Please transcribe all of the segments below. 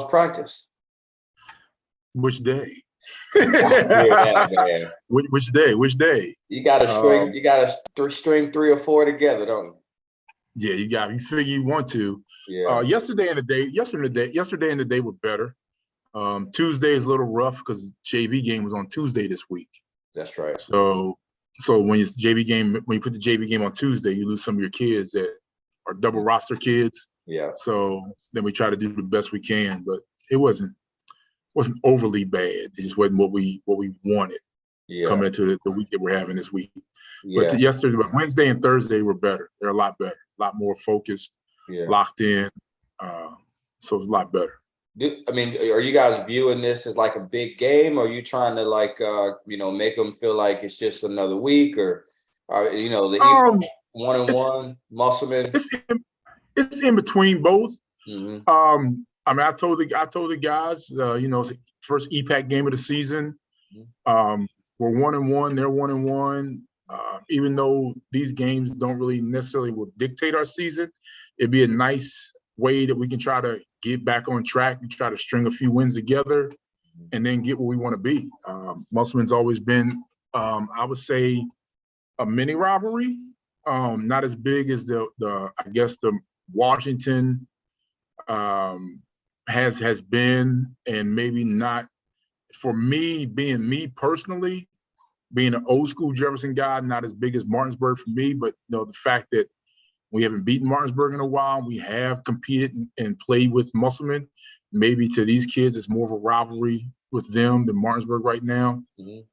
practice? Which day? Yeah, man. Which day? Which day? You got to string. You got to string 3 or 4 together, don't you? Yeah, you figure you want to. Yeah. Yesterday and the day were better. Tuesday is a little rough because JV game was on Tuesday this week. That's right. So when you put the JV game on Tuesday, you lose some of your kids that are double roster kids. Yeah. So then we try to do the best we can, but it wasn't overly bad. It just wasn't what we wanted coming into the week that we're having this week. Yeah. But Wednesday and Thursday were better. They're a lot better, a lot more focused, locked in. So it's a lot better. I mean, are you guys viewing this as like a big game, or are you trying to make them feel like it's just another week, or the Eagles 1-1, Musselman? It's in between both. Mm-hmm. I mean, I told the guys, it's the first EPAC game of the season. We're 1-1, they're 1-1. Even though these games don't really necessarily will dictate our season, it'd be a nice way that we can try to get back on track and try to string a few wins together and then get where we want to be. Musselman's always been, I would say, a mini rivalry, not as big as the Washington has been, and maybe not for me, being me personally, being an old school Jefferson guy, not as big as Martinsburg for me, but the fact that we haven't beaten Martinsburg in a while, we have competed and played with Musselman. Maybe to these kids, it's more of a rivalry with them than Martinsburg right now. And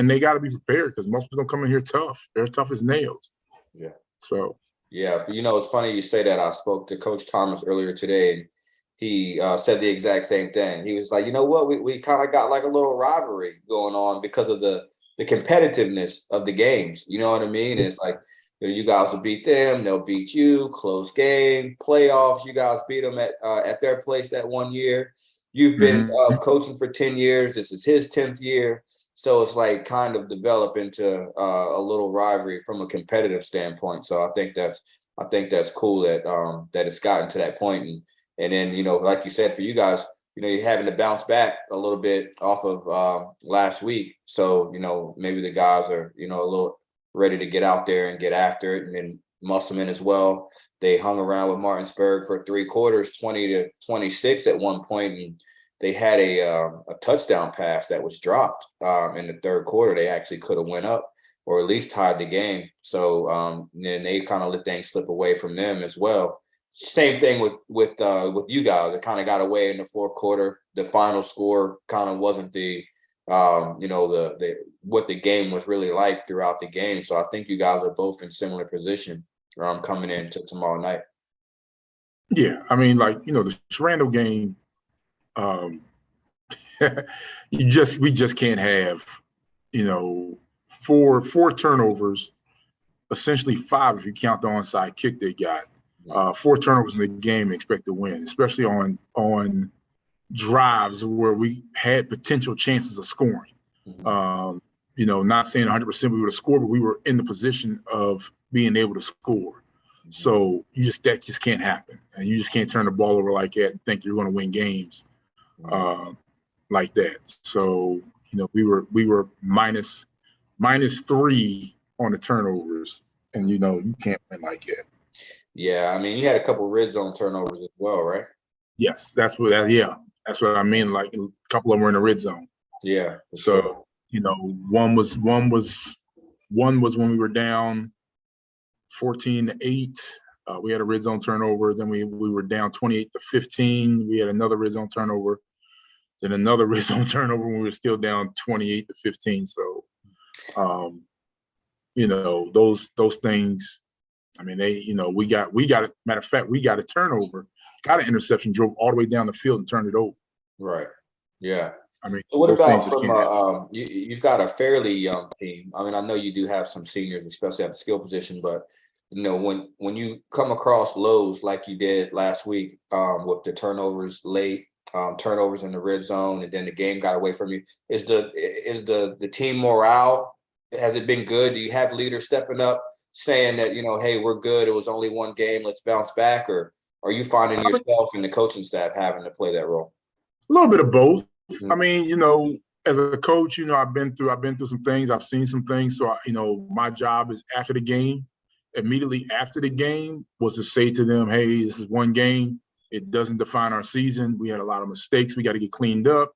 they got to be prepared because Musselman's gonna come in here tough. They're tough as nails. Yeah. So. Yeah, it's funny you say that. I spoke to Coach Thomas earlier today, and he said the exact same thing. He was like, you know what, we kind of got like a little rivalry going on because of the competitiveness of the games. You know what I mean? And it's like, you guys will beat them, they'll beat you, close game, playoffs. You guys beat them at their place that one year. You've been coaching for 10 years. This is his 10th year. So it's like kind of develop into a little rivalry from a competitive standpoint. So I think that's cool that it's gotten to that point. And then, like you said, for you guys, you're having to bounce back a little bit off of last week. So, maybe the guys are, a little ready to get out there and get after it. And then Musselman as well. They hung around with Martinsburg for 3 quarters, 20-26 at one point, and they had a touchdown pass that was dropped in the 3rd quarter. They actually could have went up or at least tied the game. So then they kind of let things slip away from them as well. Same thing with you guys. It kind of got away in the 4th quarter. The final score kind of wasn't the what the game was really like throughout the game. So I think you guys are both in similar position coming into tomorrow night. Yeah, I mean, the Sharando game, we just can't have, 4 turnovers, essentially 5 if you count the onside kick they got. 4 turnovers in the game and expect to win, especially on drives where we had potential chances of scoring. Not saying 100% we would have scored, but we were in the position of being able to score. So that just can't happen, and you just can't turn the ball over like that and think you're going to win games like that. So we were minus 3 on the turnovers, and you can't win like that. Yeah, I mean, you had a couple of red zone turnovers as well, right? Yes, that's what I mean. Like a couple of them were in the red zone. Yeah. So one was when we were down 14-8. We had a red zone turnover. Then we were down 28-15. We had another red zone turnover. Then another red zone turnover when we were still down 28-15. So, those things. I mean, we got matter of fact, we got a turnover, got an interception, drove all the way down the field and turned it over. Right. Yeah. I mean, so what about from you've got a fairly young team. I mean, I know you do have some seniors, especially at the skill position, but when you come across lows like you did last week with the turnovers late, turnovers in the red zone, and then the game got away from you, is the team morale, has it been good? Do you have leaders stepping up saying that, hey, we're good, it was only one game, let's bounce back? Or are you finding yourself and the coaching staff having to play that role? A little bit of both. Mm-hmm. I mean, as a coach, I've been through some things. I've seen some things. So, my job is after the game, immediately after the game, was to say to them, hey, this is one game. It doesn't define our season. We had a lot of mistakes. We got to get cleaned up.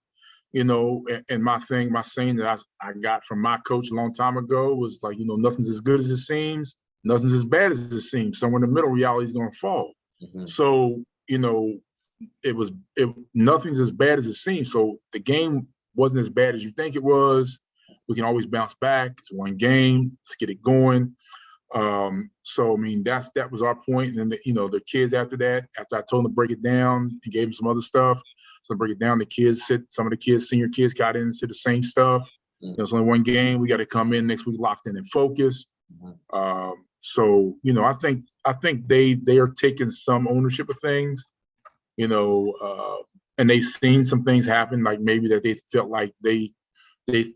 And my saying that I got from my coach a long time ago was like, nothing's as good as it seems. Nothing's as bad as it seems. Somewhere in the middle, reality is going to fall. Mm-hmm. So, nothing's as bad as it seems. So the game wasn't as bad as you think it was. We can always bounce back. It's one game. Let's get it going. So I mean, that was our point. And then the kids after that, after I told them to break it down and gave them some other stuff, so to break it down, some of the kids, senior kids got in and said the same stuff. There's only one game. We got to come in next week locked in and focused. So I think they are taking some ownership of things. And they've seen some things happen, like maybe that they felt like they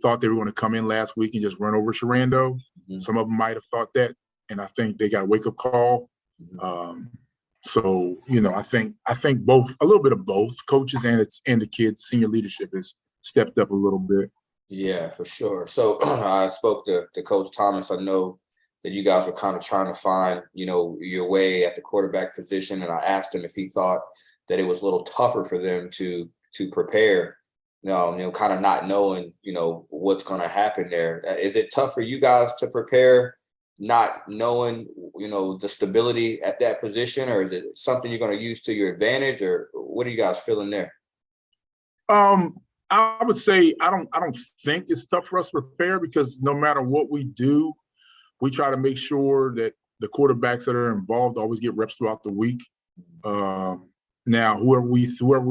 thought they were going to come in last week and just run over Sharando. Mm-hmm. Some of them might have thought that, and I think they got a wake-up call. Mm-hmm. So I think both, a little bit of both, coaches and the kids, senior leadership has stepped up a little bit. Yeah, for sure. So I spoke to Coach Thomas. I know that you guys were kind of trying to find, your way at the quarterback position, and I asked him if he thought that it was a little tougher for them to prepare, kind of not knowing, what's going to happen there. Is it tough for you guys to prepare, not knowing, the stability at that position, or is it something you're going to use to your advantage, or what are you guys feeling there? I would say I don't think it's tough for us to prepare, because no matter what we do, we try to make sure that the quarterbacks that are involved always get reps throughout the week. Now, whoever we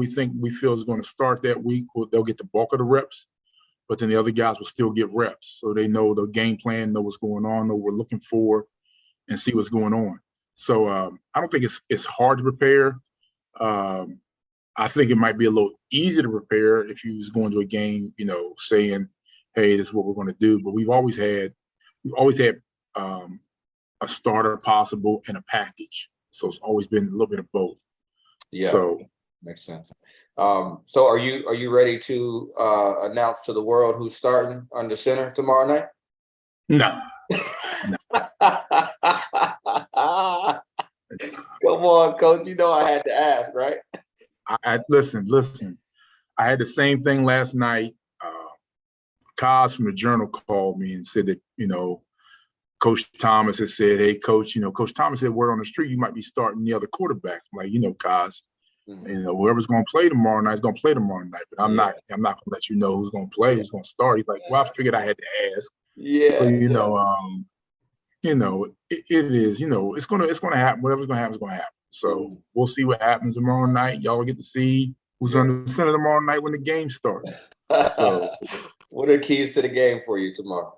think we feel is going to start that week, they'll get the bulk of the reps, but then the other guys will still get reps, so they know the game plan, know what's going on, know what we're looking for, and see what's going on. So I don't think it's hard to prepare. I think it might be a little easier to prepare if you was going to a game, saying, "Hey, this is what we're going to do." But we've always had a starter possible and a package, so it's always been a little bit of both. Yeah, so makes sense. So are you ready to announce to the world who's starting under center tomorrow night? No. Come on, Coach. I had to ask, right? Listen. I had the same thing last night. Kaz from the Journal called me and said that, Coach Thomas has said, hey, Coach, Coach Thomas said, word on the street, you might be starting the other quarterback. I'm like, Kaz, whoever's going to play tomorrow night is going to play tomorrow night. But I'm not going to let you know who's going to play, who's going to start. He's like, well, I figured I had to ask. Yeah. So, it is, it's going to happen. Whatever's going to happen is going to happen. So we'll see what happens tomorrow night. Y'all get to see who's on the center tomorrow night when the game starts. So, what are the keys to the game for you tomorrow?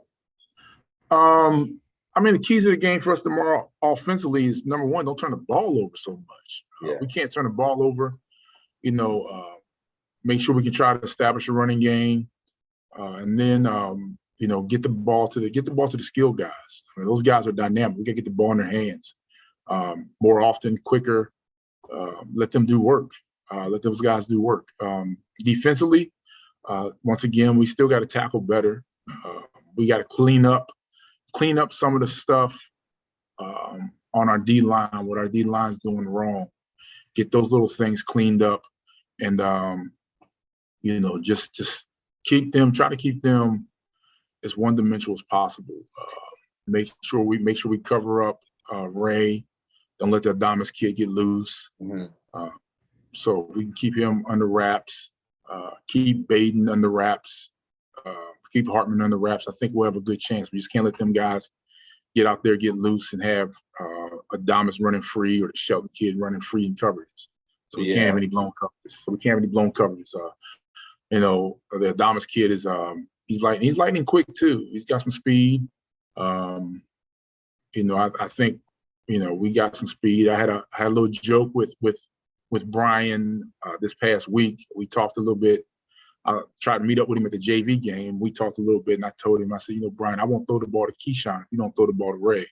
The keys to the game for us tomorrow offensively is, number one, don't turn the ball over so much. We can't turn the ball over. Make sure we can try to establish a running game, and then get the ball to the skill guys. Those guys are dynamic. We got to get the ball in their hands more often, quicker. Let them do work. Let those guys do work. Defensively, once again, we still got to tackle better. We got to clean up some of the stuff on our D-line, what our D-line's doing wrong. Get those little things cleaned up, and just try to keep them as one-dimensional as possible. Make sure we cover up Ray. Don't let the Adamas kid get loose. Mm-hmm. So we can keep him under wraps. Keep Baden under wraps. Keep Hartman under wraps. I think we'll have a good chance. We just can't let them guys get out there, get loose, and have Adamas running free or the Shelton kid running free in coverages. So we can't have any blown coverages. The Adamas kid is he's lightning quick too. He's got some speed. I think we got some speed. I had a little joke with Brian this past week. We talked a little bit. I tried to meet up with him at the JV game. We talked a little bit, and I told him, I said, Brian, I won't throw the ball to Keyshawn if you don't throw the ball to Ray.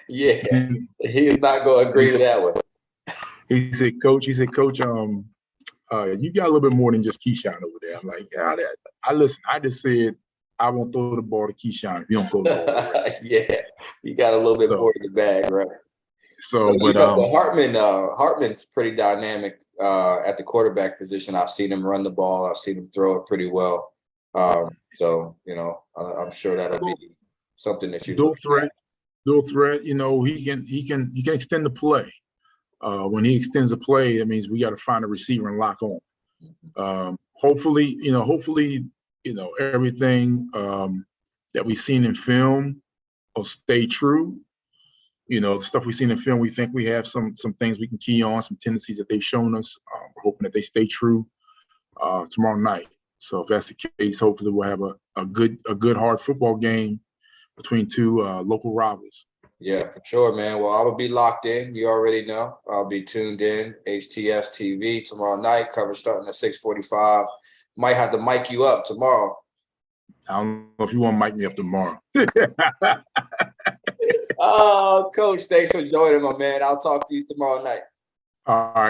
Yeah, he's not going to agree to that one. He said, Coach, you got a little bit more than just Keyshawn over there. I'm like, yeah, I listen. I just said I won't throw the ball to Keyshawn if you don't throw the ball. Yeah, you got a little bit more in the bag, right? So, but Hartman's pretty dynamic at the quarterback position. I've seen him run the ball. I've seen him throw it pretty well. So I'm sure that'll be something that you dual threat. He can extend the play. When he extends the play, that means we got to find a receiver and lock on. Hopefully, everything that we've seen in film will stay true. The stuff we've seen in film, we think we have some things we can key on, some tendencies that they've shown us. We're hoping that they stay true tomorrow night. So if that's the case, hopefully we'll have a good hard football game between two local rivals. Yeah, for sure, man. Well, I will be locked in. You already know. I'll be tuned in. HTS TV tomorrow night. Coverage starting at 6:45. Might have to mic you up tomorrow. I don't know if you want to mic me up tomorrow. Oh, Coach, thanks for joining, my man. I'll talk to you tomorrow night. All right.